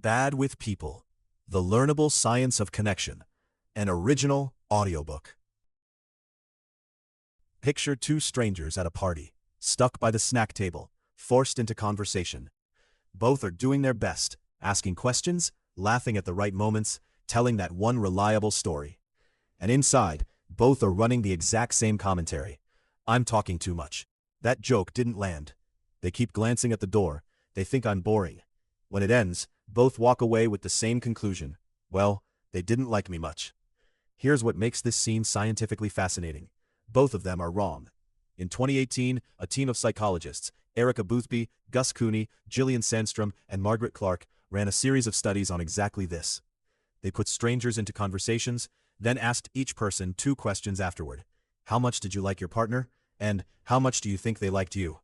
Bad with People, The Learnable Science of Connection, an original audiobook. Picture two strangers at a party, stuck by the snack table, forced into conversation. Both are doing their best, asking questions, laughing at the right moments, telling that one reliable story. And inside, both are running the exact same commentary. I'm talking too much. That joke didn't land. They keep glancing at the door. They think I'm boring. When it ends, both walk away with the same conclusion. Well, they didn't like me much. Here's what makes this scene scientifically fascinating. Both of them are wrong. In 2018, a team of psychologists, Erica Boothby, Gus Cooney, Gillian Sandstrom, and Margaret Clark, ran a series of studies on exactly this. They put strangers into conversations, then asked each person two questions afterward. How much did you like your partner? And how much do you think they liked you?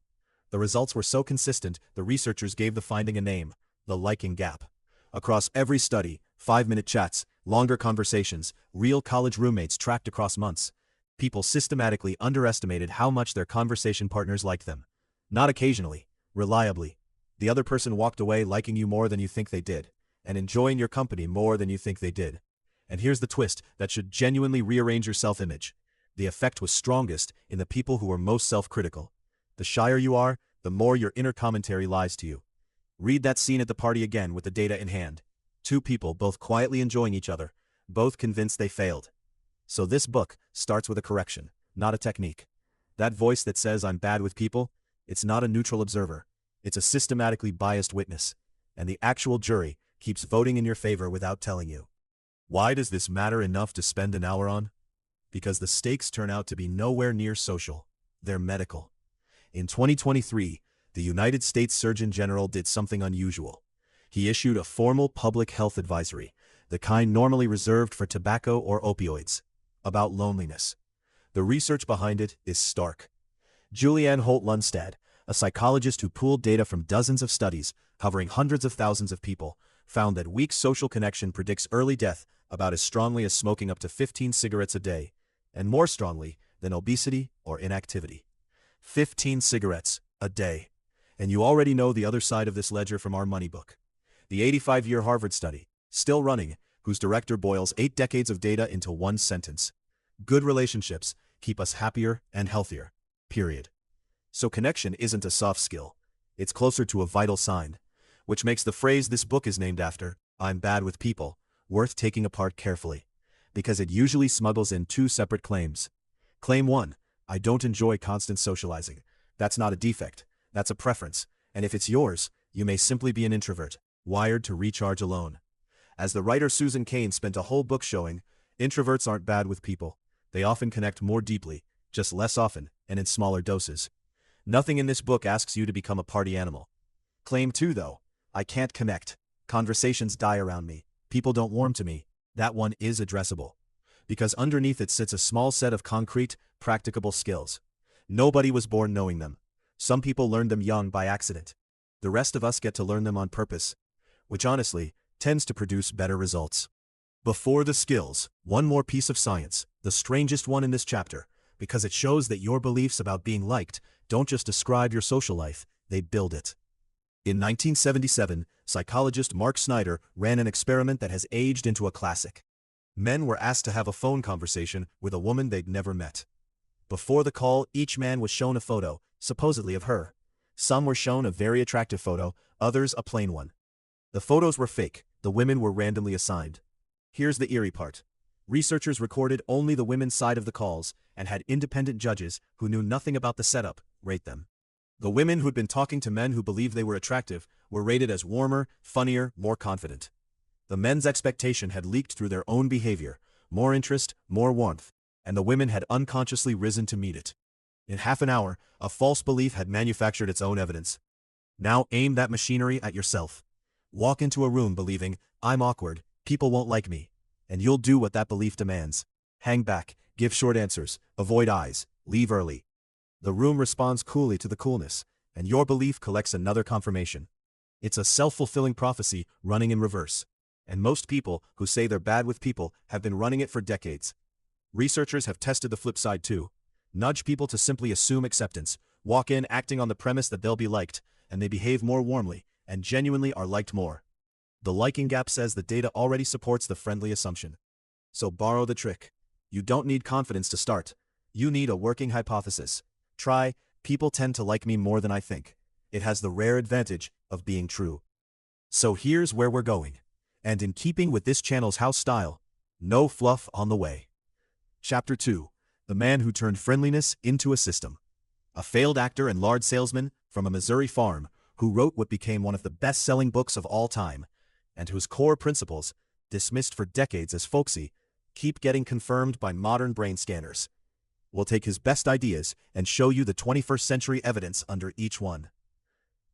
The results were so consistent, the researchers gave the finding a name: the liking gap. Across every study, 5-minute chats, longer conversations, real college roommates tracked across months, people systematically underestimated how much their conversation partners liked them. Not occasionally, reliably. The other person walked away liking you more than you think they did, and enjoying your company more than you think they did. And here's the twist that should genuinely rearrange your self-image. The effect was strongest in the people who were most self-critical. The shyer you are, the more your inner commentary lies to you. Read that scene at the party again with the data in hand. Two people both quietly enjoying each other, both convinced they failed. So this book starts with a correction, not a technique. That voice that says I'm bad with people, it's not a neutral observer. It's a systematically biased witness. And the actual jury keeps voting in your favor without telling you. Why does this matter enough to spend an hour on? Because the stakes turn out to be nowhere near social. They're medical. In 2023, the United States Surgeon General did something unusual. He issued a formal public health advisory, the kind normally reserved for tobacco or opioids, about loneliness. The research behind it is stark. Julianne Holt-Lunstad, a psychologist who pooled data from dozens of studies covering hundreds of thousands of people, found that weak social connection predicts early death about as strongly as smoking up to 15 cigarettes a day, and more strongly than obesity or inactivity. 15 cigarettes a day. And you already know the other side of this ledger from our money book. The 85-year Harvard study, still running, whose director boils 8 decades of data into one sentence. Good relationships keep us happier and healthier. Period. So connection isn't a soft skill. It's closer to a vital sign, which makes the phrase this book is named after, I'm bad with people, worth taking apart carefully. Because it usually smuggles in two separate claims. Claim 1, I don't enjoy constant socializing. That's not a defect. That's a preference, and if it's yours, you may simply be an introvert, wired to recharge alone. As the writer Susan Cain spent a whole book showing, introverts aren't bad with people. They often connect more deeply, just less often, and in smaller doses. Nothing in this book asks you to become a party animal. Claim 2, though, I can't connect. Conversations die around me. People don't warm to me. That one is addressable. Because underneath it sits a small set of concrete, practicable skills. Nobody was born knowing them. Some people learn them young by accident. The rest of us get to learn them on purpose, which honestly tends to produce better results. Before the skills, one more piece of science, the strangest one in this chapter, because it shows that your beliefs about being liked don't just describe your social life, they build it. In 1977, psychologist Mark Snyder ran an experiment that has aged into a classic. Men were asked to have a phone conversation with a woman they'd never met. Before the call, each man was shown a photo, supposedly of her. Some were shown a very attractive photo, others a plain one. The photos were fake, the women were randomly assigned. Here's the eerie part. Researchers recorded only the women's side of the calls and had independent judges who knew nothing about the setup rate them. The women who'd been talking to men who believed they were attractive were rated as warmer, funnier, more confident. The men's expectation had leaked through their own behavior, more interest, more warmth, and the women had unconsciously risen to meet it. In half an hour, a false belief had manufactured its own evidence. Now aim that machinery at yourself. Walk into a room believing, I'm awkward, people won't like me, and you'll do what that belief demands. Hang back, give short answers, avoid eyes, leave early. The room responds coolly to the coolness, and your belief collects another confirmation. It's a self-fulfilling prophecy running in reverse. And most people who say they're bad with people have been running it for decades. Researchers have tested the flip side too. Nudge people to simply assume acceptance, walk in acting on the premise that they'll be liked, and they behave more warmly, and genuinely are liked more. The liking gap says the data already supports the friendly assumption. So borrow the trick. You don't need confidence to start. You need a working hypothesis. Try, people tend to like me more than I think. It has the rare advantage of being true. So here's where we're going. And in keeping with this channel's house style, no fluff on the way. Chapter 2. The Man Who Turned Friendliness into a System. A failed actor and lard salesman from a Missouri farm who wrote what became one of the best-selling books of all time, and whose core principles, dismissed for decades as folksy, keep getting confirmed by modern brain scanners. We'll take his best ideas and show you the 21st century evidence under each one.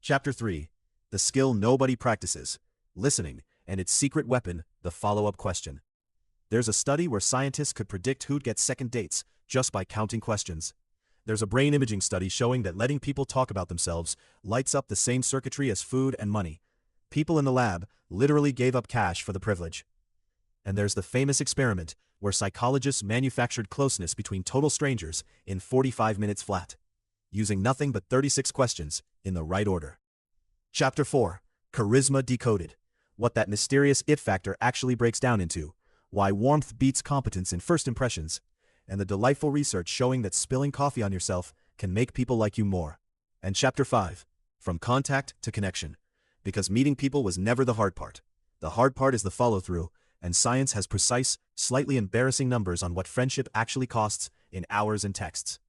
Chapter 3. The Skill Nobody Practices, Listening, and its Secret Weapon, the Follow-Up Question. There's a study where scientists could predict who'd get second dates just by counting questions. There's a brain imaging study showing that letting people talk about themselves lights up the same circuitry as food and money. People in the lab literally gave up cash for the privilege. And there's the famous experiment where psychologists manufactured closeness between total strangers in 45 minutes flat, using nothing but 36 questions in the right order. Chapter 4. Charisma Decoded. What that mysterious it factor actually breaks down into, why warmth beats competence in first impressions, and the delightful research showing that spilling coffee on yourself can make people like you more. And Chapter 5. From Contact to Connection. Because meeting people was never the hard part. The hard part is the follow-through, and science has precise, slightly embarrassing numbers on what friendship actually costs in hours and texts.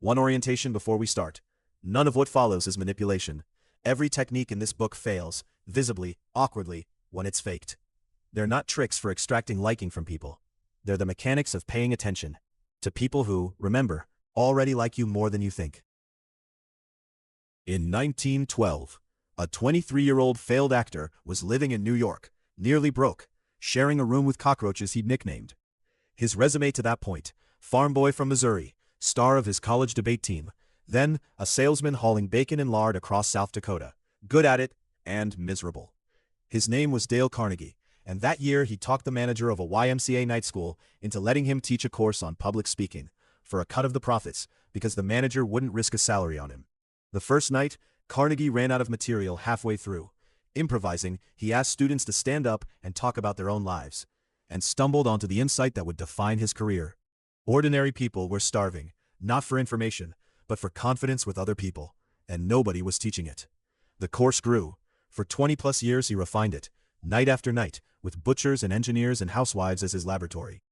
One orientation before we start. None of what follows is manipulation. Every technique in this book fails, visibly, awkwardly, when it's faked. They're not tricks for extracting liking from people. They're the mechanics of paying attention to people who, remember, already like you more than you think. In 1912, a 23-year-old failed actor was living in New York, nearly broke, sharing a room with cockroaches he'd nicknamed. His resume to that point: farm boy from Missouri, star of his college debate team, then a salesman hauling bacon and lard across South Dakota, good at it and miserable. His name was Dale Carnegie, and that year he talked the manager of a YMCA night school into letting him teach a course on public speaking, for a cut of the profits, because the manager wouldn't risk a salary on him. The first night, Carnegie ran out of material halfway through. Improvising, he asked students to stand up and talk about their own lives, and stumbled onto the insight that would define his career. Ordinary people were starving, not for information, but for confidence with other people, and nobody was teaching it. The course grew. For 20-plus years he refined it, night after night, with butchers and engineers and housewives as his laboratory.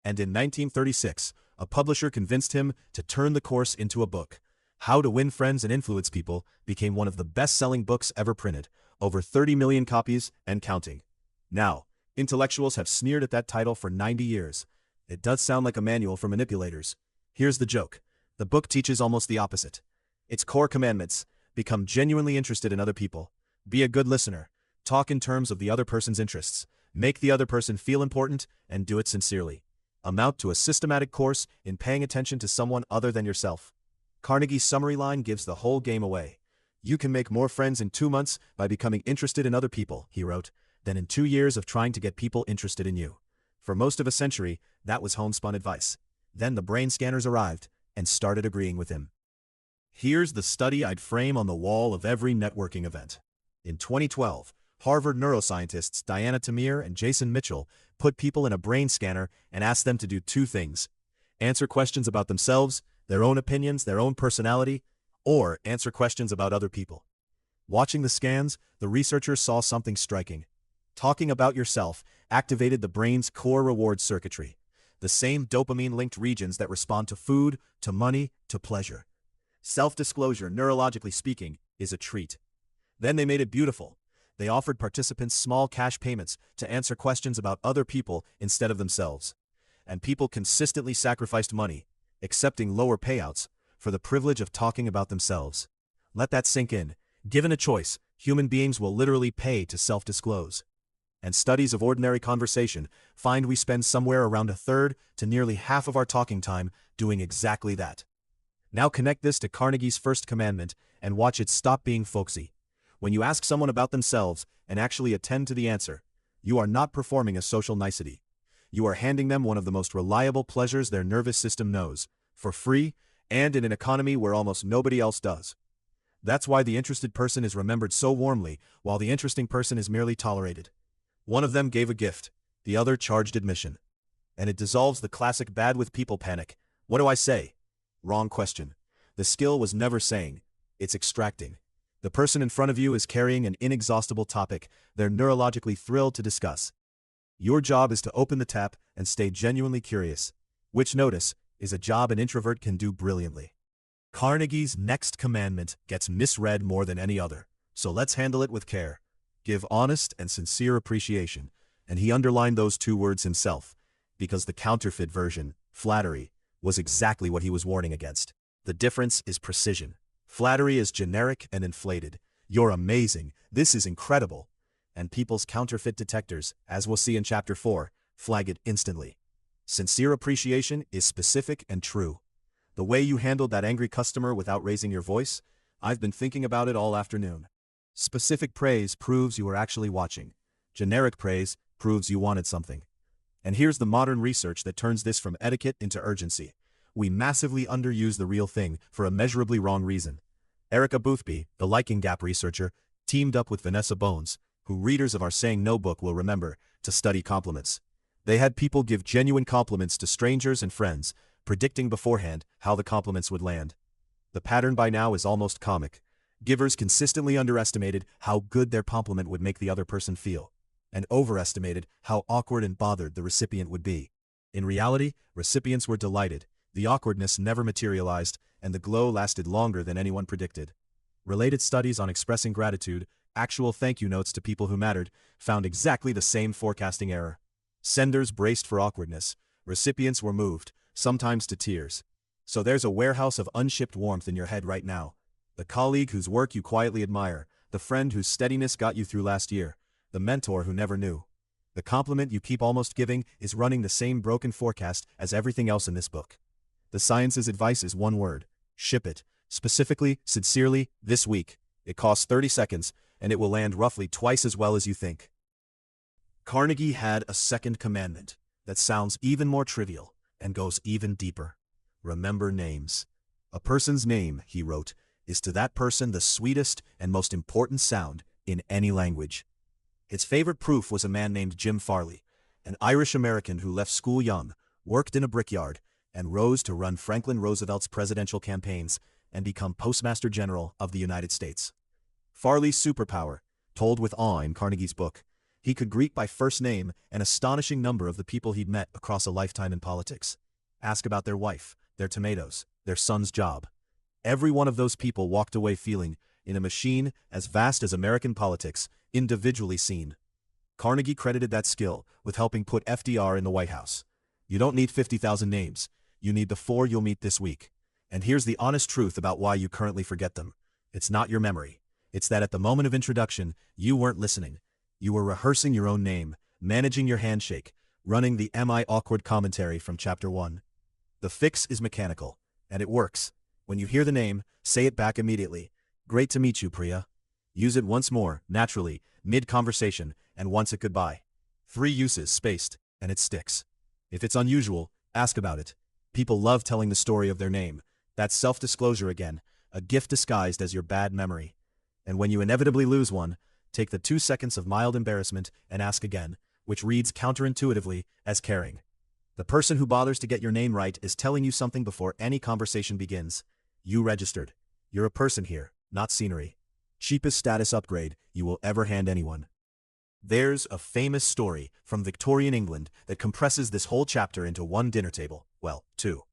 And in 1936, a publisher convinced him to turn the course into a book. How to Win Friends and Influence People became one of the best-selling books ever printed, over 30 million copies and counting. Now, intellectuals have sneered at that title for 90 years. It does sound like a manual for manipulators. Here's the joke. The book teaches almost the opposite. Its core commandments: become genuinely interested in other people, be a good listener, talk in terms of the other person's interests, make the other person feel important, and do it sincerely. Amount to a systematic course in paying attention to someone other than yourself. Carnegie's summary line gives the whole game away. You can make more friends in 2 months by becoming interested in other people, he wrote, than in 2 years of trying to get people interested in you. For most of a century, that was homespun advice. Then the brain scanners arrived and started agreeing with him. Here's the study I'd frame on the wall of every networking event. In 2012, Harvard neuroscientists Diana Tamir and Jason Mitchell put people in a brain scanner and asked them to do 2 things: answer questions about themselves, their own opinions, their own personality, or answer questions about other people. Watching the scans, the researchers saw something striking. Talking about yourself activated the brain's core reward circuitry, the same dopamine-linked regions that respond to food, to money, to pleasure. Self-disclosure, neurologically speaking, is a treat. Then they made it beautiful. They offered participants small cash payments to answer questions about other people instead of themselves. And people consistently sacrificed money, accepting lower payouts, for the privilege of talking about themselves. Let that sink in. Given a choice, human beings will literally pay to self-disclose. And studies of ordinary conversation find we spend somewhere around 1/3 to nearly half of our talking time doing exactly that. Now connect this to Carnegie's first commandment and watch it stop being folksy. When you ask someone about themselves and actually attend to the answer, you are not performing a social nicety. You are handing them one of the most reliable pleasures their nervous system knows, for free, and in an economy where almost nobody else does. That's why the interested person is remembered so warmly, while the interesting person is merely tolerated. One of them gave a gift, the other charged admission. And it dissolves the classic bad with people panic. What do I say? Wrong question. The skill was never saying, it's extracting. The person in front of you is carrying an inexhaustible topic they're neurologically thrilled to discuss. Your job is to open the tap and stay genuinely curious, which, notice, is a job an introvert can do brilliantly. Carnegie's next commandment gets misread more than any other, so let's handle it with care. Give honest and sincere appreciation, and he underlined those two words himself, because the counterfeit version, flattery, was exactly what he was warning against. The difference is precision. Flattery is generic and inflated. You're amazing, this is incredible. And people's counterfeit detectors, as we'll see in Chapter 4, flag it instantly. Sincere appreciation is specific and true. The way you handled that angry customer without raising your voice, I've been thinking about it all afternoon. Specific praise proves you were actually watching. Generic praise proves you wanted something. And here's the modern research that turns this from etiquette into urgency. We massively underuse the real thing for a measurably wrong reason. Erica Boothby, the liking gap researcher, teamed up with Vanessa Bones, who readers of our Saying No book will remember, to study compliments. They had people give genuine compliments to strangers and friends, predicting beforehand how the compliments would land. The pattern by now is almost comic. Givers consistently underestimated how good their compliment would make the other person feel, and overestimated how awkward and bothered the recipient would be. In reality, recipients were delighted, the awkwardness never materialized, and the glow lasted longer than anyone predicted. Related studies on expressing gratitude, actual thank you notes to people who mattered, found exactly the same forecasting error. Senders braced for awkwardness, recipients were moved, sometimes to tears. So there's a warehouse of unshipped warmth in your head right now. The colleague whose work you quietly admire, the friend whose steadiness got you through last year, the mentor who never knew. The compliment you keep almost giving is running the same broken forecast as everything else in this book. The science's advice is one word: ship it. Specifically, sincerely, this week. It costs 30 seconds, and it will land roughly twice as well as you think. Carnegie had a second commandment that sounds even more trivial and goes even deeper. Remember names. A person's name, he wrote, is to that person the sweetest and most important sound in any language. His favorite proof was a man named Jim Farley, an Irish-American who left school young, worked in a brickyard, and rose to run Franklin Roosevelt's presidential campaigns and become Postmaster General of the United States. Farley's superpower, told with awe in Carnegie's book, he could greet by first name an astonishing number of the people he'd met across a lifetime in politics. Ask about their wife, their tomatoes, their son's job. Every one of those people walked away feeling, in a machine as vast as American politics, individually seen. Carnegie credited that skill with helping put FDR in the White House. You don't need 50,000 names. You need the 4 you'll meet this week. And here's the honest truth about why you currently forget them. It's not your memory. It's that at the moment of introduction, you weren't listening. You were rehearsing your own name, managing your handshake, running the "Am I awkward" commentary from Chapter 1. The fix is mechanical, and it works. When you hear the name, say it back immediately. Great to meet you, Priya. Use it once more, naturally, mid-conversation, and once at goodbye. 3 uses spaced, and it sticks. If it's unusual, ask about it. People love telling the story of their name. That's self-disclosure again, a gift disguised as your bad memory. And when you inevitably lose one, take the 2 seconds of mild embarrassment and ask again, which reads counterintuitively as caring. The person who bothers to get your name right is telling you something before any conversation begins. You registered. You're a person here, not scenery. Cheapest status upgrade you will ever hand anyone. There's a famous story from Victorian England that compresses this whole chapter into one dinner table. Well, 2.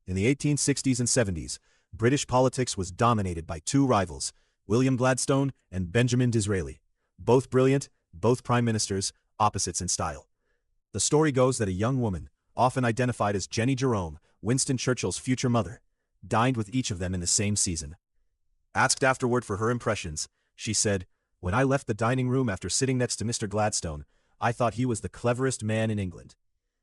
In the 1860s and 70s, British politics was dominated by 2 rivals, William Gladstone and Benjamin Disraeli. Both brilliant, both prime ministers, opposites in style. The story goes that a young woman, often identified as Jenny Jerome, Winston Churchill's future mother, dined with each of them in the same season. Asked afterward for her impressions, she said, "When I left the dining room after sitting next to Mr. Gladstone, I thought he was the cleverest man in England.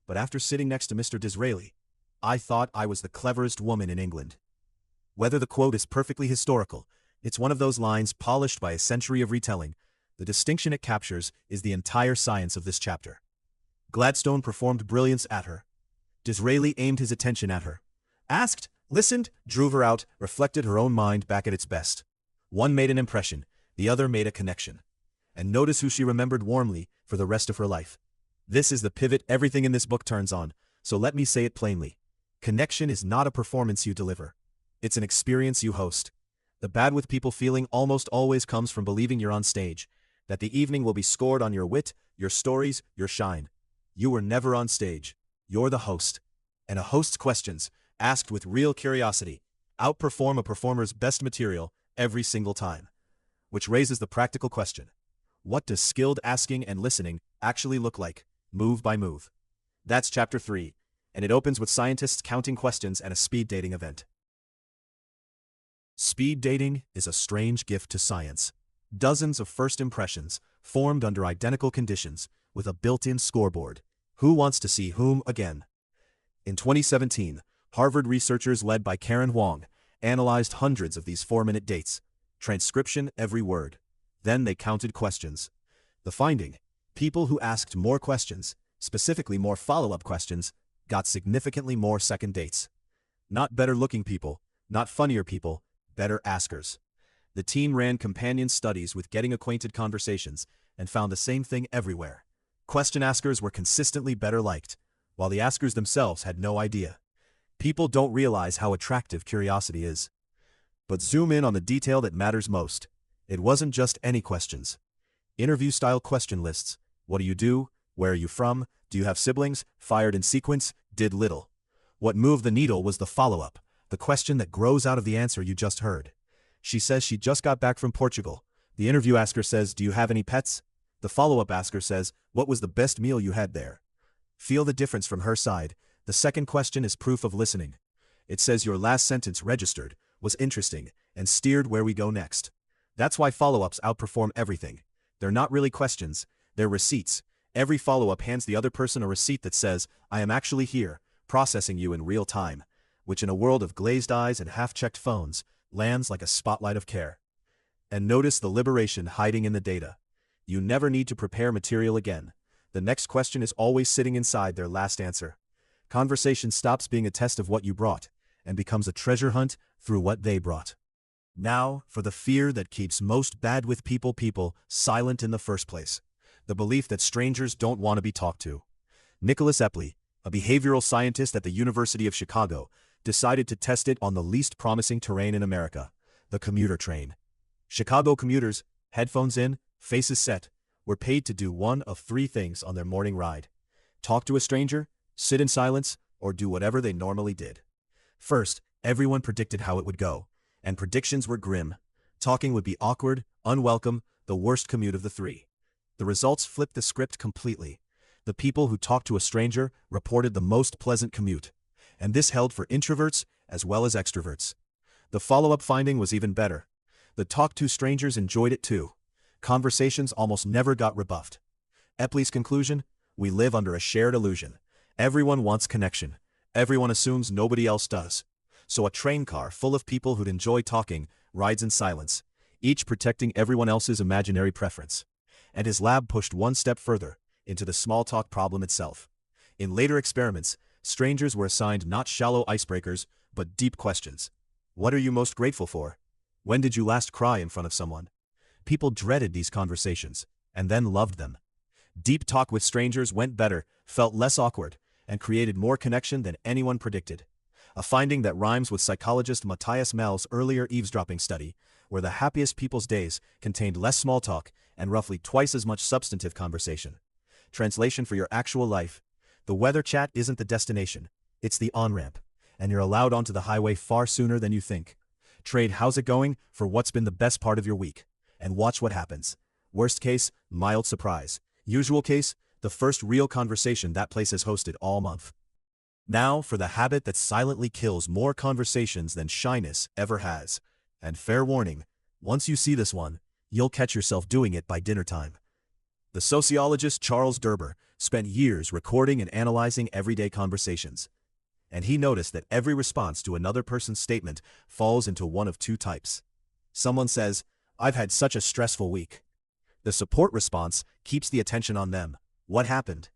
But after sitting next to Mr. Disraeli, I thought I was the cleverest woman in England." Whether the quote is perfectly historical, it's one of those lines polished by a century of retelling. The distinction it captures is the entire science of this chapter. Gladstone performed brilliance at her. Disraeli aimed his attention at her. Asked, listened, drew her out, reflected her own mind back at its best. One made an impression, the other made a connection. and notice who she remembered warmly for the rest of her life. This is the pivot everything in this book turns on, so let me say it plainly. Connection is not a performance you deliver. It's an experience you host. The bad with people feeling almost always comes from believing you're on stage, that the evening will be scored on your wit, your stories, your shine. You were never on stage. You're the host. And a host's questions, asked with real curiosity, outperform a performer's best material every single time. Which raises the practical question. What does skilled asking and listening actually look like, move by move? That's chapter 3, and it opens with scientists counting questions at a speed dating event. Speed dating is a strange gift to science. Dozens of first impressions, formed under identical conditions, with a built-in scoreboard. Who wants to see whom again? In 2017, Harvard researchers led by Karen Huang analyzed hundreds of these 4-minute dates. Transcription every word. Then they counted questions. The finding: people who asked more questions, specifically more follow-up questions, got significantly more second dates. Not better-looking people, not funnier people, better askers. The team ran companion studies with getting acquainted conversations and found the same thing everywhere. Question askers were consistently better liked, while the askers themselves had no idea. People don't realize how attractive curiosity is. But zoom in on the detail that matters most. It wasn't just any questions. Interview-style question lists. What do you do? Where are you from? Do you have siblings? Fired in sequence? Did little. What moved the needle was the follow-up, the question that grows out of the answer you just heard. She says she just got back from Portugal. The interview asker says, do you have any pets? The follow-up asker says, what was the best meal you had there? Feel the difference from her side. The second question is proof of listening. It says your last sentence registered, was interesting, and steered where we go next. That's why follow-ups outperform everything. They're not really questions, they're receipts. Every follow-up hands the other person a receipt that says, I am actually here, processing you in real time, which in a world of glazed eyes and half-checked phones, lands like a spotlight of care. And notice the liberation hiding in the data. You never need to prepare material again. The next question is always sitting inside their last answer. Conversation stops being a test of what you brought, and becomes a treasure hunt through what they brought. Now, for the fear that keeps most bad with people silent in the first place. The belief that strangers don't want to be talked to. Nicholas Epley, a behavioral scientist at the University of Chicago, decided to test it on the least promising terrain in America, the commuter train. Chicago commuters, headphones in, faces set, were paid to do one of 3 things on their morning ride: talk to a stranger, sit in silence, or do whatever they normally did. First, everyone predicted how it would go, and predictions were grim. Talking would be awkward, unwelcome, the worst commute of the 3. The results flipped the script completely. The people who talked to a stranger reported the most pleasant commute, and this held for introverts as well as extroverts. The follow-up finding was even better. The talk-to strangers enjoyed it too. Conversations almost never got rebuffed. Epley's conclusion: we live under a shared illusion. Everyone wants connection. Everyone assumes nobody else does. So a train car full of people who'd enjoy talking rides in silence, each protecting everyone else's imaginary preference. And his lab pushed one step further, into the small talk problem itself. In later experiments, strangers were assigned not shallow icebreakers, but deep questions. What are you most grateful for? When did you last cry in front of someone? People dreaded these conversations, and then loved them. Deep talk with strangers went better, felt less awkward, and created more connection than anyone predicted. A finding that rhymes with psychologist Matthias Mal's earlier eavesdropping study, where the happiest people's days contained less small talk and roughly twice as much substantive conversation. Translation for your actual life: the weather chat isn't the destination, it's the on-ramp, and you're allowed onto the highway far sooner than you think. Trade "how's it going" for what's been the best part of your week, and watch what happens. Worst case, mild surprise. Usual case, the first real conversation that place has hosted all month. Now for the habit that silently kills more conversations than shyness ever has. And fair warning, once you see this one, you'll catch yourself doing it by dinner time. The sociologist Charles Derber spent years recording and analyzing everyday conversations. And he noticed that every response to another person's statement falls into one of 2 types. Someone says, "I've had such a stressful week." The support response keeps the attention on them. What happened?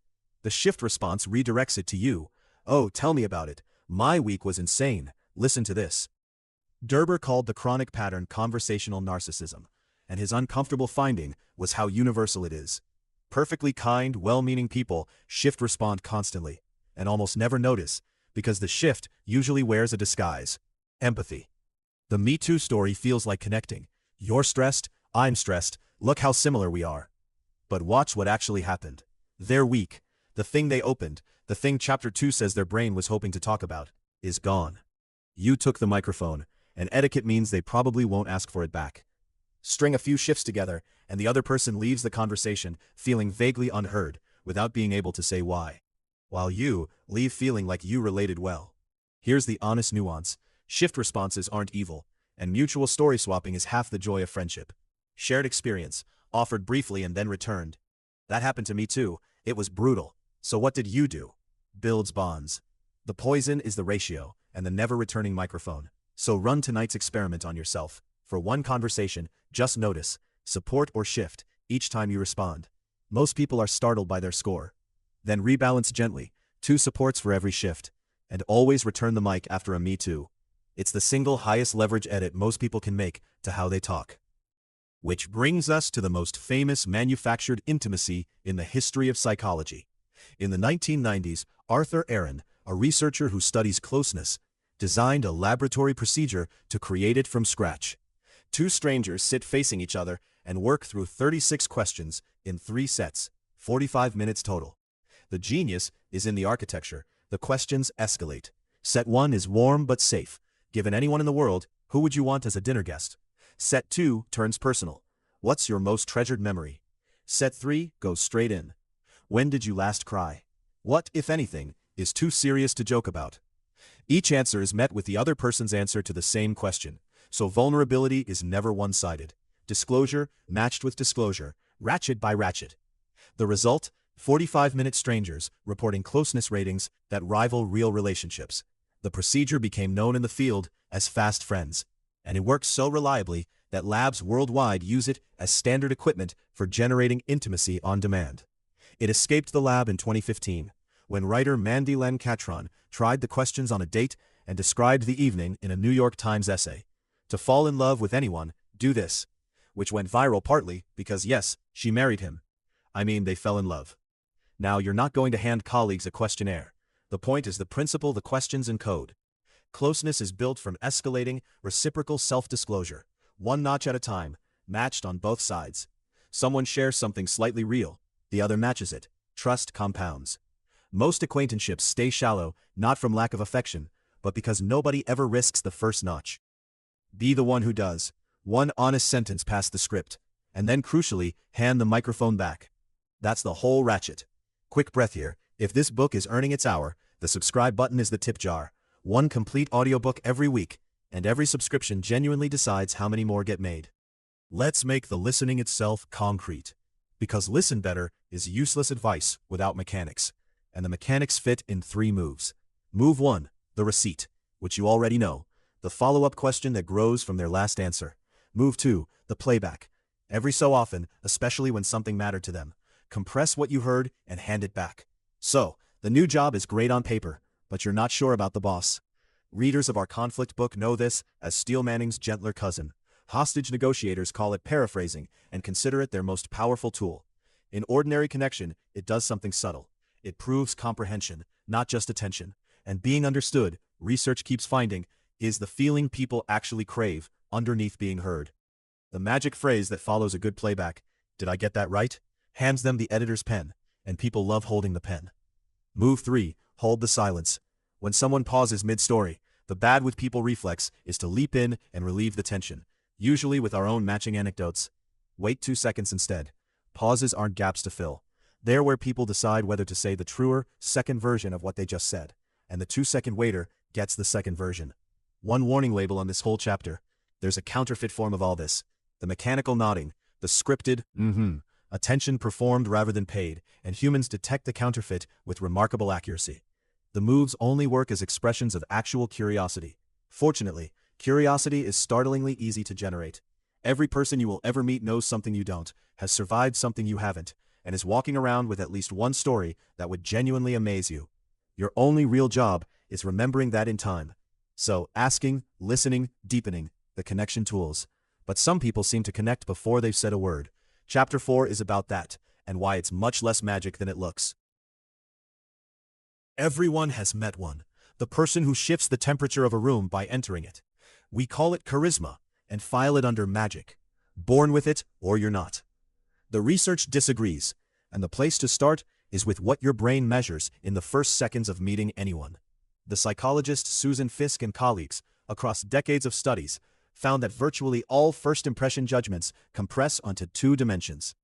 The shift response redirects it to you. "Oh, tell me about it. My week was insane. Listen to this." Derber called the chronic pattern conversational narcissism. and his uncomfortable finding was how universal it is. Perfectly kind, well-meaning people shift respond constantly, and almost never notice, because the shift usually wears a disguise. Empathy. The Me Too story feels like connecting. You're stressed, I'm stressed, look how similar we are. But watch what actually happened. They're weak. The thing they opened, the thing Chapter 2 says their brain was hoping to talk about, is gone. You took the microphone, and etiquette means they probably won't ask for it back. String a few shifts together, and the other person leaves the conversation feeling vaguely unheard, without being able to say why. While you leave feeling like you related well. Here's the honest nuance. Shift responses aren't evil, and mutual story swapping is half the joy of friendship. Shared experience, offered briefly and then returned. That happened to me too. It was brutal. So what did you do? Builds bonds. The poison is the ratio, and the never-returning microphone. So run tonight's experiment on yourself. For one conversation, just notice, support or shift, each time you respond. Most people are startled by their score. Then rebalance gently, 2 supports for every shift. And always return the mic after a Me Too. It's the single highest leverage edit most people can make to how they talk. Which brings us to the most famous manufactured intimacy in the history of psychology. In the 1990s, Arthur Aaron, a researcher who studies closeness, designed a laboratory procedure to create it from scratch. 2 strangers sit facing each other and work through 36 questions in 3 sets, 45 minutes total. The genius is in the architecture. The questions escalate. Set 1 is warm but safe. Given anyone in the world, who would you want as a dinner guest? Set 2 turns personal. What's your most treasured memory? Set 3 goes straight in. When did you last cry? What, if anything, is too serious to joke about? Each answer is met with the other person's answer to the same question, so vulnerability is never one-sided. Disclosure matched with disclosure, ratchet by ratchet. The result? 45-minute strangers reporting closeness ratings that rival real relationships. The procedure became known in the field as fast friends, and it works so reliably that labs worldwide use it as standard equipment for generating intimacy on demand. It escaped the lab in 2015, when writer Mandy Len Catron tried the questions on a date and described the evening in a New York Times essay. To fall in love with anyone, do this. Which went viral partly because yes, she married him. I mean, they fell in love. Now, you're not going to hand colleagues a questionnaire. The point is the principle the questions encode. Closeness is built from escalating, reciprocal self-disclosure, one notch at a time, matched on both sides. Someone shares something slightly real, the other matches it. Trust compounds. Most acquaintanceships stay shallow, not from lack of affection, but because nobody ever risks the first notch. Be the one who does. One honest sentence past the script, and then crucially, hand the microphone back. That's the whole ratchet. Quick breath here. If this book is earning its hour, the subscribe button is the tip jar. One complete audiobook every week, and every subscription genuinely decides how many more get made. Let's make the listening itself concrete. Because listen better is useless advice without mechanics, and the mechanics fit in 3 moves. Move 1, the receipt, which you already know, the follow-up question that grows from their last answer. Move 2, the playback. Every so often, especially when something mattered to them, compress what you heard and hand it back. So, the new job is great on paper, but you're not sure about the boss. Readers of our conflict book know this as Steel Manning's gentler cousin. Hostage negotiators call it paraphrasing and consider it their most powerful tool. In ordinary connection, it does something subtle. It proves comprehension, not just attention. And being understood, research keeps finding, is the feeling people actually crave underneath being heard. The magic phrase that follows a good playback, "Did I get that right?" hands them the editor's pen, and people love holding the pen. Move 3, hold the silence. When someone pauses mid-story, the bad with people reflex is to leap in and relieve the tension, usually with our own matching anecdotes. Wait 2 seconds instead. Pauses aren't gaps to fill. They're where people decide whether to say the truer, second version of what they just said, and the 2-second waiter gets the second version. One warning label on this whole chapter. There's a counterfeit form of all this. The mechanical nodding, the scripted, attention performed rather than paid, and humans detect the counterfeit with remarkable accuracy. The moves only work as expressions of actual curiosity. Fortunately, curiosity is startlingly easy to generate. Every person you will ever meet knows something you don't, has survived something you haven't, and is walking around with at least one story that would genuinely amaze you. Your only real job is remembering that in time. So, asking, listening, deepening, the connection tools. but some people seem to connect before they've said a word. Chapter 4 is about that, and why it's much less magic than it looks. Everyone has met one, the person who shifts the temperature of a room by entering it. We call it charisma, and file it under magic. Born with it, or you're not. The research disagrees, and the place to start is with what your brain measures in the first seconds of meeting anyone. The psychologist Susan Fiske and colleagues, across decades of studies, found that virtually all first impression judgments compress onto 2 dimensions.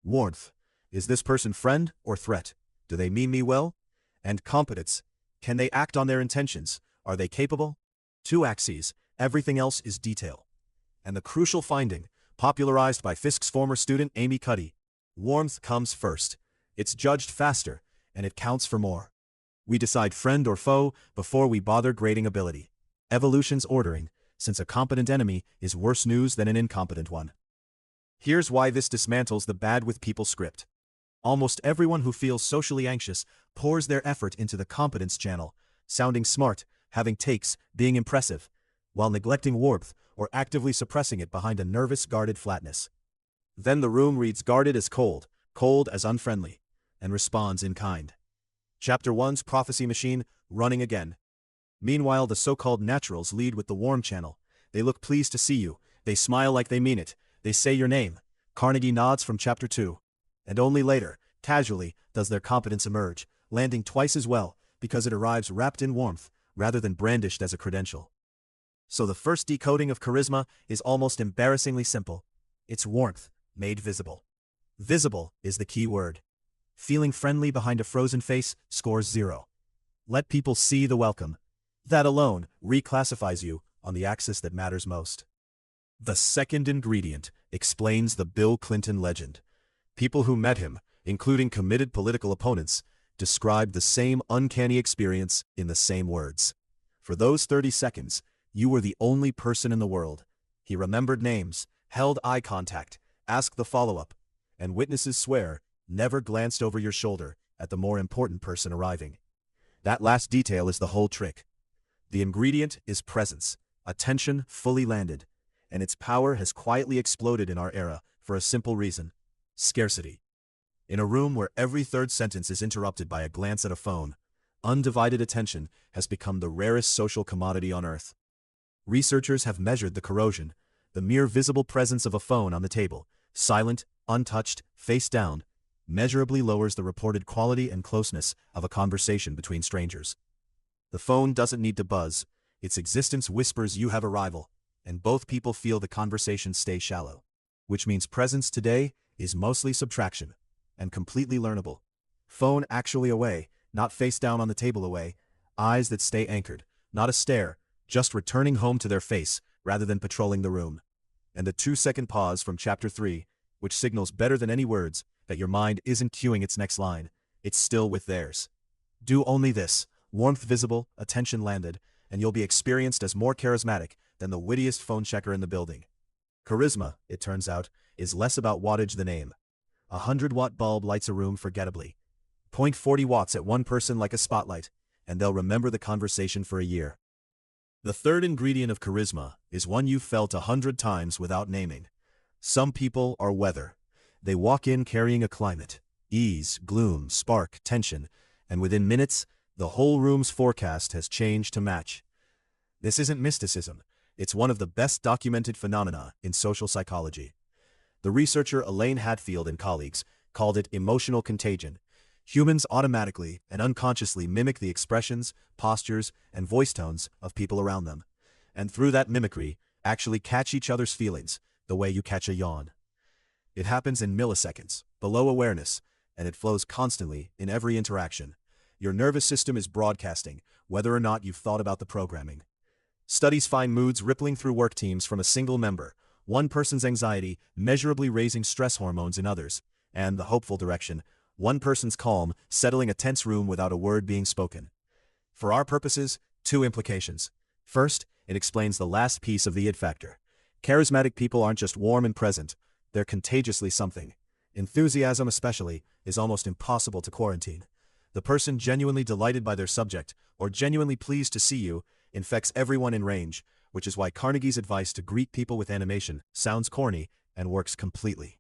Warmth. Is this person friend or threat? Do they mean me well? And competence. Can they act on their intentions? Are they capable? 2 axes. Everything else is detail. And the crucial finding, popularized by Fiske's former student Amy Cuddy: warmth comes first. It's judged faster, and it counts for more. We decide friend or foe before we bother grading ability. Evolution's ordering, since a competent enemy is worse news than an incompetent one. Here's why this dismantles the bad with people script. Almost everyone who feels socially anxious pours their effort into the competence channel, sounding smart, having takes, being impressive, while neglecting warmth or actively suppressing it behind a nervous, guarded flatness. Then the room reads guarded as cold, cold as unfriendly, and responds in kind. Chapter 1's prophecy machine running again. Meanwhile, the so-called naturals lead with the warm channel. They look pleased to see you. They smile like they mean it. They say your name. Carnegie nods from Chapter 2. And only later, casually, does their competence emerge, landing twice as well, because it arrives wrapped in warmth, rather than brandished as a credential. So the first decoding of charisma is almost embarrassingly simple. It's warmth, made visible. Visible is the key word. Feeling friendly behind a frozen face scores 0. Let people see the welcome. That alone reclassifies you on the axis that matters most. The second ingredient explains the Bill Clinton legend. People who met him, including committed political opponents, described the same uncanny experience in the same words. For those 30 seconds, you were the only person in the world. He remembered names, held eye contact, asked the follow-up, and witnesses swear, never glanced over your shoulder at the more important person arriving. That last detail is the whole trick. The ingredient is presence, attention fully landed, and its power has quietly exploded in our era for a simple reason: scarcity. In a room where every third sentence is interrupted by a glance at a phone, undivided attention has become the rarest social commodity on Earth. Researchers have measured the corrosion, the mere visible presence of a phone on the table, silent, untouched, face down, measurably lowers the reported quality and closeness of a conversation between strangers. The phone doesn't need to buzz, its existence whispers you have arrival, and both people feel the conversation stay shallow. Which means presence today is mostly subtraction, and completely learnable. Phone actually away, not face down on the table away, eyes that stay anchored, not a stare, just returning home to their face rather than patrolling the room. And the 2-second pause from Chapter 3, which signals better than any words that your mind isn't cueing its next line, it's still with theirs. Do only this, warmth visible, attention landed, and you'll be experienced as more charismatic than the wittiest phone checker in the building. Charisma, it turns out, is less about wattage than aim. A 100-watt bulb lights a room forgettably. Point 40 watts at one person like a spotlight, and they'll remember the conversation for a year. The third ingredient of charisma is one you've felt 100 times without naming. Some people are weather. They walk in carrying a climate: ease, gloom, spark, tension, and within minutes, the whole room's forecast has changed to match. This isn't mysticism. It's one of the best documented phenomena in social psychology. The researcher Elaine Hadfield and colleagues called it emotional contagion. Humans automatically and unconsciously mimic the expressions, postures, and voice tones of people around them, and through that mimicry, actually catch each other's feelings, the way you catch a yawn. It happens in milliseconds, below awareness, and it flows constantly in every interaction. Your nervous system is broadcasting, whether or not you've thought about the programming. Studies find moods rippling through work teams from a single member, one person's anxiety measurably raising stress hormones in others, and the hopeful direction, one person's calm settling a tense room without a word being spoken. For our purposes, 2 implications. First, it explains the last piece of the it factor. Charismatic people aren't just warm and present, they're contagiously something. Enthusiasm especially is almost impossible to quarantine. The person genuinely delighted by their subject, or genuinely pleased to see you, infects everyone in range, which is why Carnegie's advice to greet people with animation sounds corny and works completely.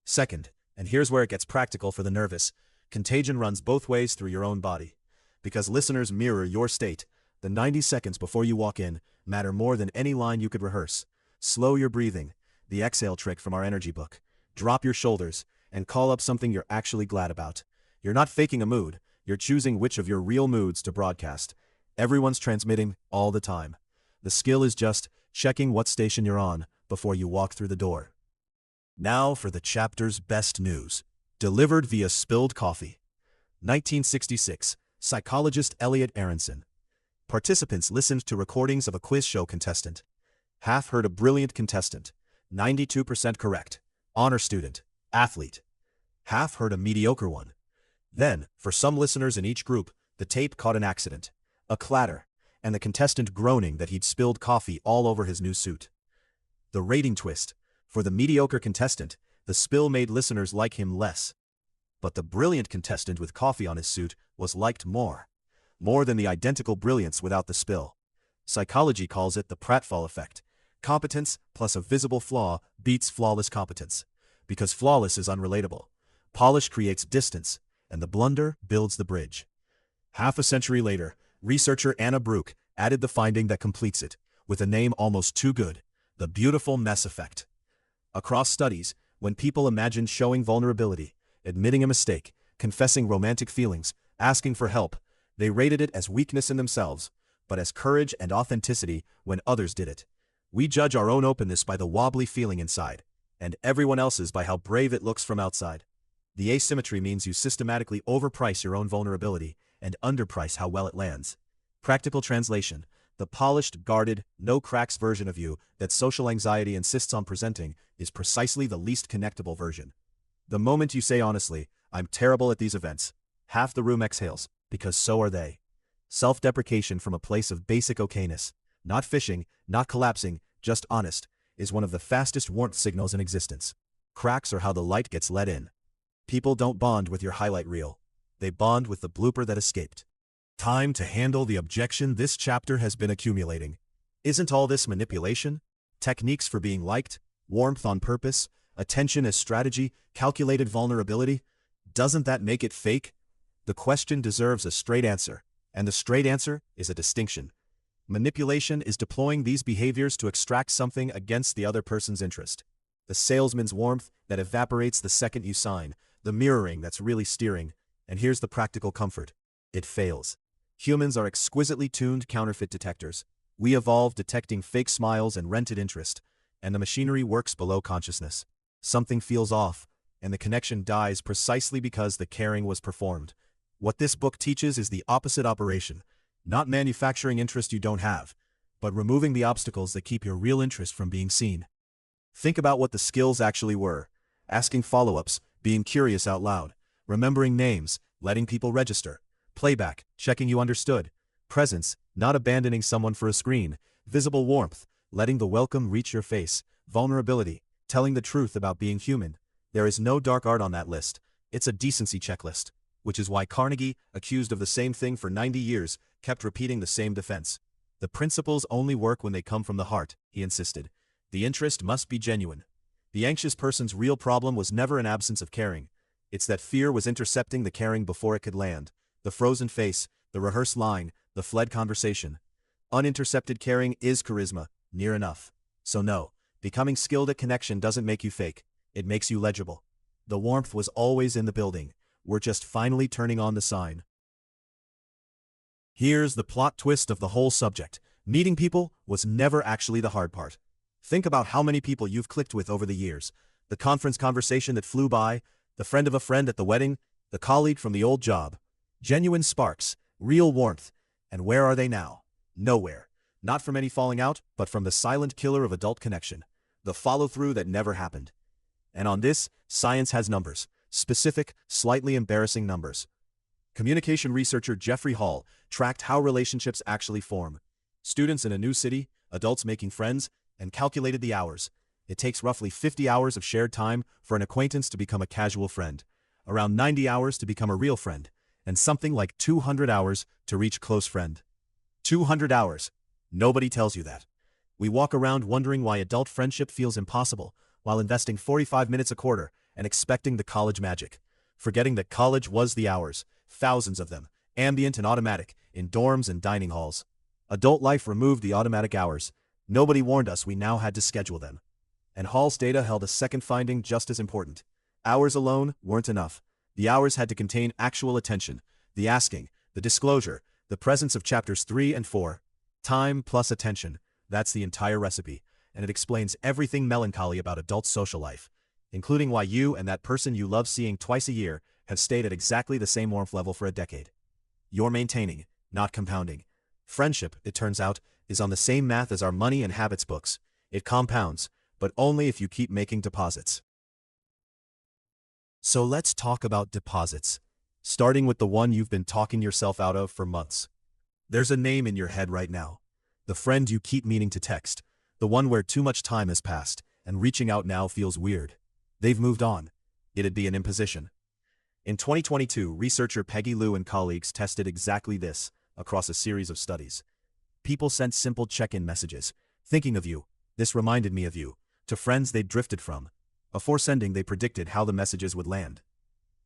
Second, and here's where it gets practical for the nervous, contagion runs both ways through your own body. Because listeners mirror your state, the 90 seconds before you walk in matter more than any line you could rehearse. Slow your breathing, the exhale trick from our energy book. Drop your shoulders, and call up something you're actually glad about. You're not faking a mood, you're choosing which of your real moods to broadcast. Everyone's transmitting all the time. The skill is just checking what station you're on before you walk through the door. Now for the chapter's best news. Delivered via spilled coffee. 1966, psychologist Elliot Aronson. Participants listened to recordings of a quiz show contestant. Half heard a brilliant contestant, 92% correct, honor student, athlete. Half heard a mediocre one. Then, for some listeners in each group, the tape caught an accident, a clatter, and the contestant groaning that he'd spilled coffee all over his new suit. The rating twist. For the mediocre contestant, the spill made listeners like him less. But the brilliant contestant with coffee on his suit was liked more. More than the identical brilliance without the spill. Psychology calls it the pratfall effect. Competence plus a visible flaw beats flawless competence. Because flawless is unrelatable. Polish creates distance, and the blunder builds the bridge. Half a century later, researcher Anna Bruck added the finding that completes it, with a name almost too good, the beautiful mess effect. Across studies, when people imagined showing vulnerability, admitting a mistake, confessing romantic feelings, asking for help, they rated it as weakness in themselves, but as courage and authenticity when others did it. We judge our own openness by the wobbly feeling inside, and everyone else's by how brave it looks from outside. The asymmetry means you systematically overprice your own vulnerability and underprice how well it lands. Practical translation: the polished, guarded, no-cracks version of you that social anxiety insists on presenting is precisely the least connectable version. The moment you say honestly, "I'm terrible at these events," half the room exhales, because so are they. Self-deprecation from a place of basic okayness, not fishing, not collapsing, just honest, is one of the fastest warmth signals in existence. Cracks are how the light gets let in. People don't bond with your highlight reel. They bond with the blooper that escaped. Time to handle the objection this chapter has been accumulating. Isn't all this manipulation? Techniques for being liked? Warmth on purpose? Attention as strategy? Calculated vulnerability? Doesn't that make it fake? The question deserves a straight answer, and the straight answer is a distinction. Manipulation is deploying these behaviors to extract something against the other person's interest. The salesman's warmth that evaporates the second you sign, the mirroring that's really steering, and here's the practical comfort: it fails. Humans are exquisitely tuned counterfeit detectors. We evolved detecting fake smiles and rented interest, and the machinery works below consciousness. Something feels off, and the connection dies precisely because the caring was performed. What this book teaches is the opposite operation, not manufacturing interest you don't have, but removing the obstacles that keep your real interest from being seen. Think about what the skills actually were: asking follow-ups, being curious out loud, remembering names, letting people register, playback, checking you understood, presence, not abandoning someone for a screen, visible warmth, letting the welcome reach your face, vulnerability, telling the truth about being human. There is no dark art on that list. It's a decency checklist, which is why Carnegie, accused of the same thing for 90 years, kept repeating the same defense. The principles only work when they come from the heart, he insisted. The interest must be genuine. The anxious person's real problem was never an absence of caring. It's that fear was intercepting the caring before it could land. The frozen face, the rehearsed line, the fled conversation. Unintercepted caring is charisma, near enough. So no, becoming skilled at connection doesn't make you fake. It makes you legible. The warmth was always in the building. We're just finally turning on the sign. Here's the plot twist of the whole subject. Meeting people was never actually the hard part. Think about how many people you've clicked with over the years. The conference conversation that flew by, the friend of a friend at the wedding, the colleague from the old job. Genuine sparks, real warmth. And where are they now? Nowhere. Not from any falling out, but from the silent killer of adult connection. The follow-through that never happened. And on this, science has numbers. Specific, slightly embarrassing numbers. Communication researcher Jeffrey Hall tracked how relationships actually form. Students in a new city, adults making friends, and calculated the hours. It takes roughly 50 hours of shared time for an acquaintance to become a casual friend, around 90 hours to become a real friend, and something like 200 hours to reach close friend. 200 hours. Nobody tells you that. We walk around wondering why adult friendship feels impossible, while investing 45 minutes a quarter and expecting the college magic. Forgetting that college was the hours, thousands of them, ambient and automatic, in dorms and dining halls. Adult life removed the automatic hours. Nobody warned us we now had to schedule them. And Hall's data held a second finding just as important. Hours alone weren't enough. The hours had to contain actual attention, the asking, the disclosure, the presence of chapters 3 and 4. Time plus attention. That's the entire recipe, and it explains everything melancholy about adult social life, including why you and that person you love seeing twice a year have stayed at exactly the same warmth level for a decade. You're maintaining, not compounding. Friendship, it turns out, is on the same math as our money and habits books. It compounds, but only if you keep making deposits. So let's talk about deposits, starting with the one you've been talking yourself out of for months. There's a name in your head right now. The friend you keep meaning to text, the one where too much time has passed, and reaching out now feels weird. They've moved on. It'd be an imposition. In 2022, researcher Peggy Liu and colleagues tested exactly this across a series of studies. People sent simple check-in messages, thinking of you, this reminded me of you, to friends they'd drifted from. Before sending, they predicted how the messages would land.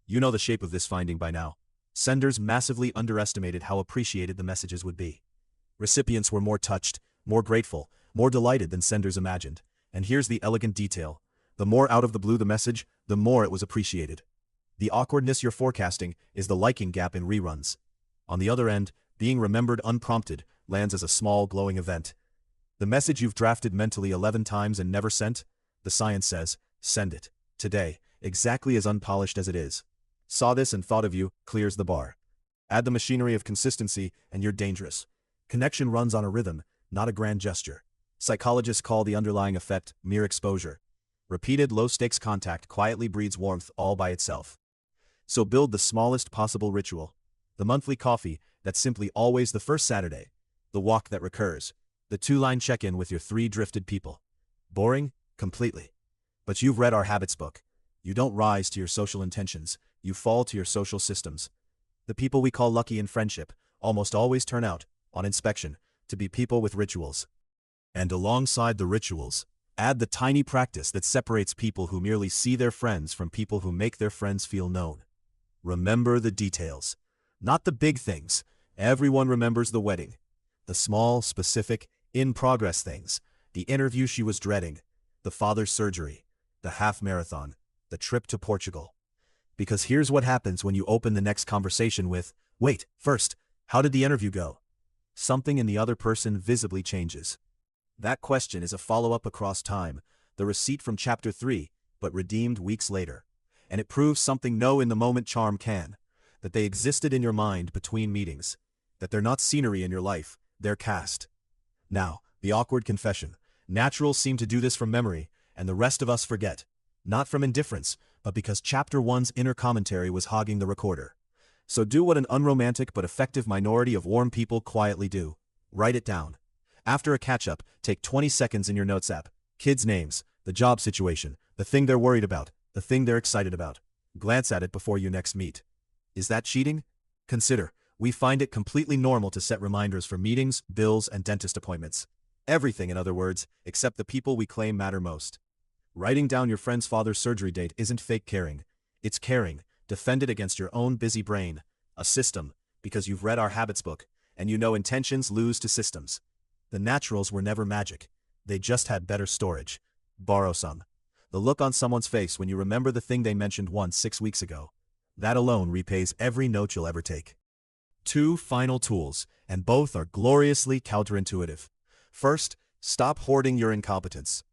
You know the shape of this finding by now. Senders massively underestimated how appreciated the messages would be. Recipients were more touched, more grateful, more delighted than senders imagined. And here's the elegant detail. The more out of the blue the message, the more it was appreciated. The awkwardness you're forecasting is the liking gap in reruns. On the other end, being remembered unprompted lands as a small glowing event. The message you've drafted mentally 11 times and never sent? The science says, send it. Today, exactly as unpolished as it is. Saw this and thought of you clears the bar. Add the machinery of consistency and you're dangerous. Connection runs on a rhythm, not a grand gesture. Psychologists call the underlying effect mere exposure. Repeated low-stakes contact quietly breeds warmth all by itself. So build the smallest possible ritual. The monthly coffee that's simply always the first Saturday. The walk that recurs. The 2-line check-in with your 3 drifted people. Boring? Completely. But you've read our habits book. You don't rise to your social intentions. You fall to your social systems. The people we call lucky in friendship almost always turn out, on inspection, to be people with rituals. And alongside the rituals, add the tiny practice that separates people who merely see their friends from people who make their friends feel known. Remember the details. Not the big things. Everyone remembers the wedding. The small, specific, in-progress things. The interview she was dreading. The father's surgery. The half marathon. The trip to Portugal. Because here's what happens when you open the next conversation with, wait, first, how did the interview go? Something in the other person visibly changes. That question is a follow-up across time, the receipt from chapter 3, but redeemed weeks later. And it proves something no in-the-moment charm can. That they existed in your mind between meetings. That they're not scenery in your life, they're cast. Now, the awkward confession. Naturals seem to do this from memory, and the rest of us forget. Not from indifference, but because chapter 1's inner commentary was hogging the recorder. So do what an unromantic but effective minority of warm people quietly do. Write it down. After a catch-up, take 20 seconds in your notes app. Kids' names, the job situation, the thing they're worried about, the thing they're excited about. Glance at it before you next meet. Is that cheating? Consider, we find it completely normal to set reminders for meetings, bills, and dentist appointments. Everything, in other words, except the people we claim matter most. Writing down your friend's father's surgery date isn't fake caring. It's caring, defended against your own busy brain. A system, because you've read our habits book, and you know intentions lose to systems. The naturals were never magic. They just had better storage. Borrow some. The look on someone's face when you remember the thing they mentioned once 6 weeks ago. That alone repays every note you'll ever take. 2 final tools, and both are gloriously counterintuitive. First, stop hoarding your incompetence.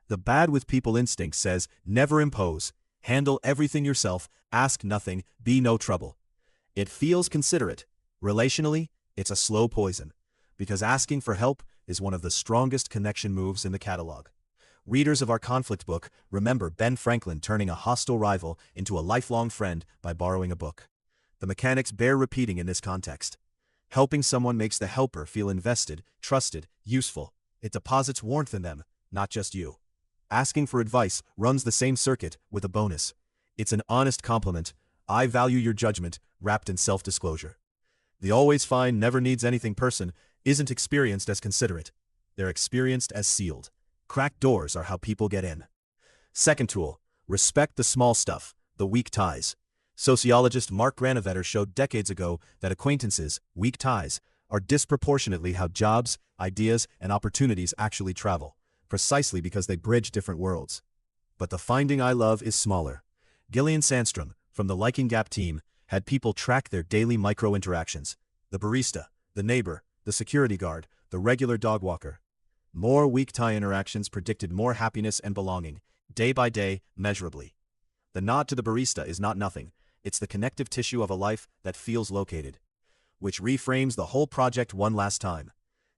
The bad with people instinct says, never impose, handle everything yourself, ask nothing, be no trouble. It feels considerate. Relationally, it's a slow poison. Because asking for help is one of the strongest connection moves in the catalog. Readers of our conflict book remember Ben Franklin turning a hostile rival into a lifelong friend by borrowing a book. The mechanics bear repeating in this context. Helping someone makes the helper feel invested, trusted, useful. It deposits warmth in them, not just you. Asking for advice runs the same circuit with a bonus. It's an honest compliment. I value your judgment, wrapped in self-disclosure. The always fine, never needs anything person isn't experienced as considerate. they're experienced as sealed. Cracked doors are how people get in. Second tool, respect the small stuff, the weak ties. Sociologist Mark Granovetter showed decades ago that acquaintances, weak ties, are disproportionately how jobs, ideas, and opportunities actually travel, precisely because they bridge different worlds. But the finding I love is smaller. Gillian Sandstrom, from the Liking Gap team, had people track their daily micro-interactions. The barista, the neighbor, the security guard, the regular dog walker. More weak tie interactions predicted more happiness and belonging, day by day, measurably. The nod to the barista is not nothing. It's the connective tissue of a life that feels located. Which reframes the whole project one last time.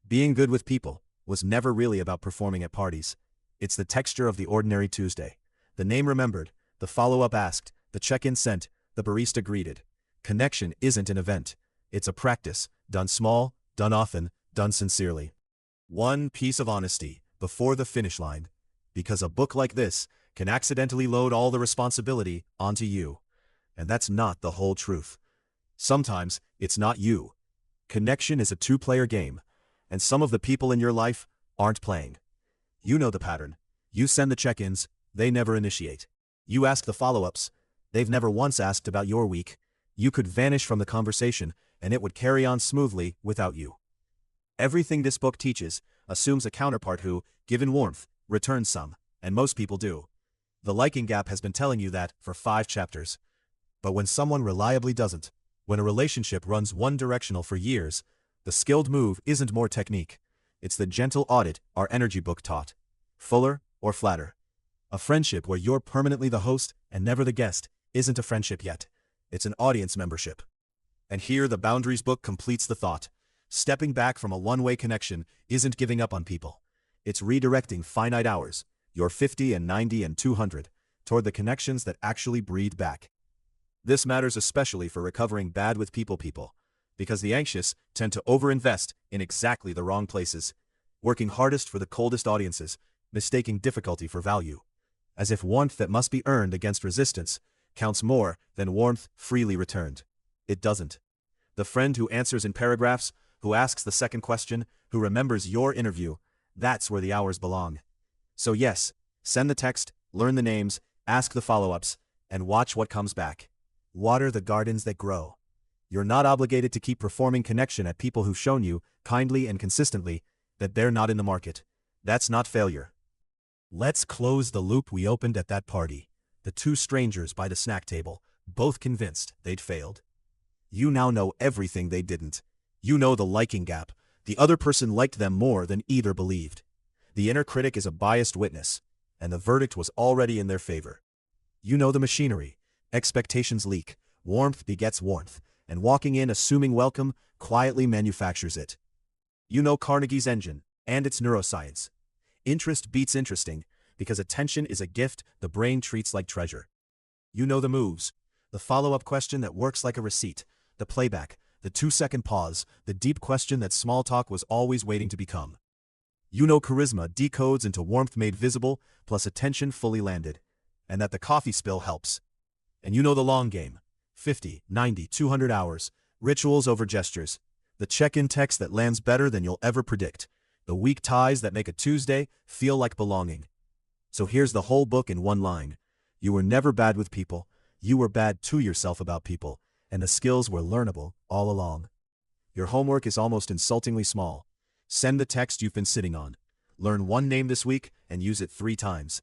Being good with people was never really about performing at parties. It's the texture of the ordinary Tuesday. The name remembered, the follow-up asked, the check-in sent, the barista greeted. Connection isn't an event. It's a practice, done small, done often, done sincerely. One piece of honesty before the finish line. Because a book like this can accidentally load all the responsibility onto you. And that's not the whole truth. Sometimes, it's not you. Connection is a two-player game, and some of the people in your life aren't playing. You know the pattern. You send the check-ins, they never initiate. You ask the follow-ups, they've never once asked about your week. You could vanish from the conversation, and it would carry on smoothly without you. Everything this book teaches assumes a counterpart who, given warmth, returns some, and most people do. The Liking Gap has been telling you that for 5 chapters. But when someone reliably doesn't, when a relationship runs one-directional for years, the skilled move isn't more technique. It's the gentle audit our energy book taught. Fuller or flatter. A friendship where you're permanently the host and never the guest isn't a friendship yet. It's an audience membership. And here the Boundaries book completes the thought. Stepping back from a one-way connection isn't giving up on people. It's redirecting finite hours, your 50 and 90 and 200, toward the connections that actually breathe back. This matters especially for recovering bad with people, because the anxious tend to overinvest in exactly the wrong places, working hardest for the coldest audiences, mistaking difficulty for value, as if warmth that must be earned against resistance counts more than warmth freely returned. It doesn't. The friend who answers in paragraphs, who asks the second question, who remembers your interview, that's where the hours belong. So yes, send the text, learn the names, ask the follow-ups, and watch what comes back. Water the gardens that grow. You're not obligated to keep performing connection at people who've shown you, kindly and consistently, that they're not in the market. That's not failure. Let's close the loop we opened at that party. The 2 strangers by the snack table, both convinced they'd failed. You now know everything they didn't. You know the liking gap. The other person liked them more than either believed. The inner critic is a biased witness, and the verdict was already in their favor. You know the machinery. Expectations leak, warmth begets warmth, and walking in assuming welcome quietly manufactures it. You know Carnegie's engine, and its neuroscience. Interest beats interesting, because attention is a gift the brain treats like treasure. You know the moves, the follow-up question that works like a receipt, the playback, the 2-second pause, the deep question that small talk was always waiting to become. You know charisma decodes into warmth made visible, plus attention fully landed, and that the coffee spill helps. And you know the long game, 50, 90, 200 hours, rituals over gestures, the check-in text that lands better than you'll ever predict, the weak ties that make a Tuesday feel like belonging. So here's the whole book in one line. You were never bad with people, you were bad to yourself about people, and the skills were learnable all along. Your homework is almost insultingly small. Send the text you've been sitting on. Learn one name this week and use it 3 times.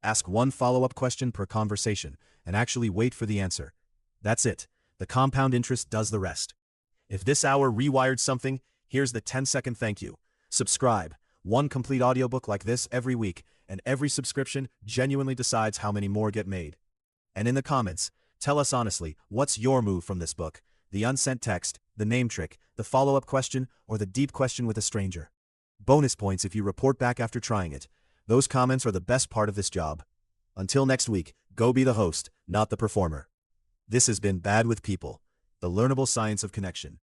Ask one follow-up question per conversation, and actually wait for the answer. That's it. The compound interest does the rest. If this hour rewired something, here's the 10-second thank you. Subscribe. One complete audiobook like this every week, and every subscription genuinely decides how many more get made. And in the comments, tell us honestly, what's your move from this book? The unsent text, the name trick, the follow-up question, or the deep question with a stranger? Bonus points if you report back after trying it. Those comments are the best part of this job. Until next week, go be the host, not the performer. This has been Bad with People, the Learnable Science of Connection.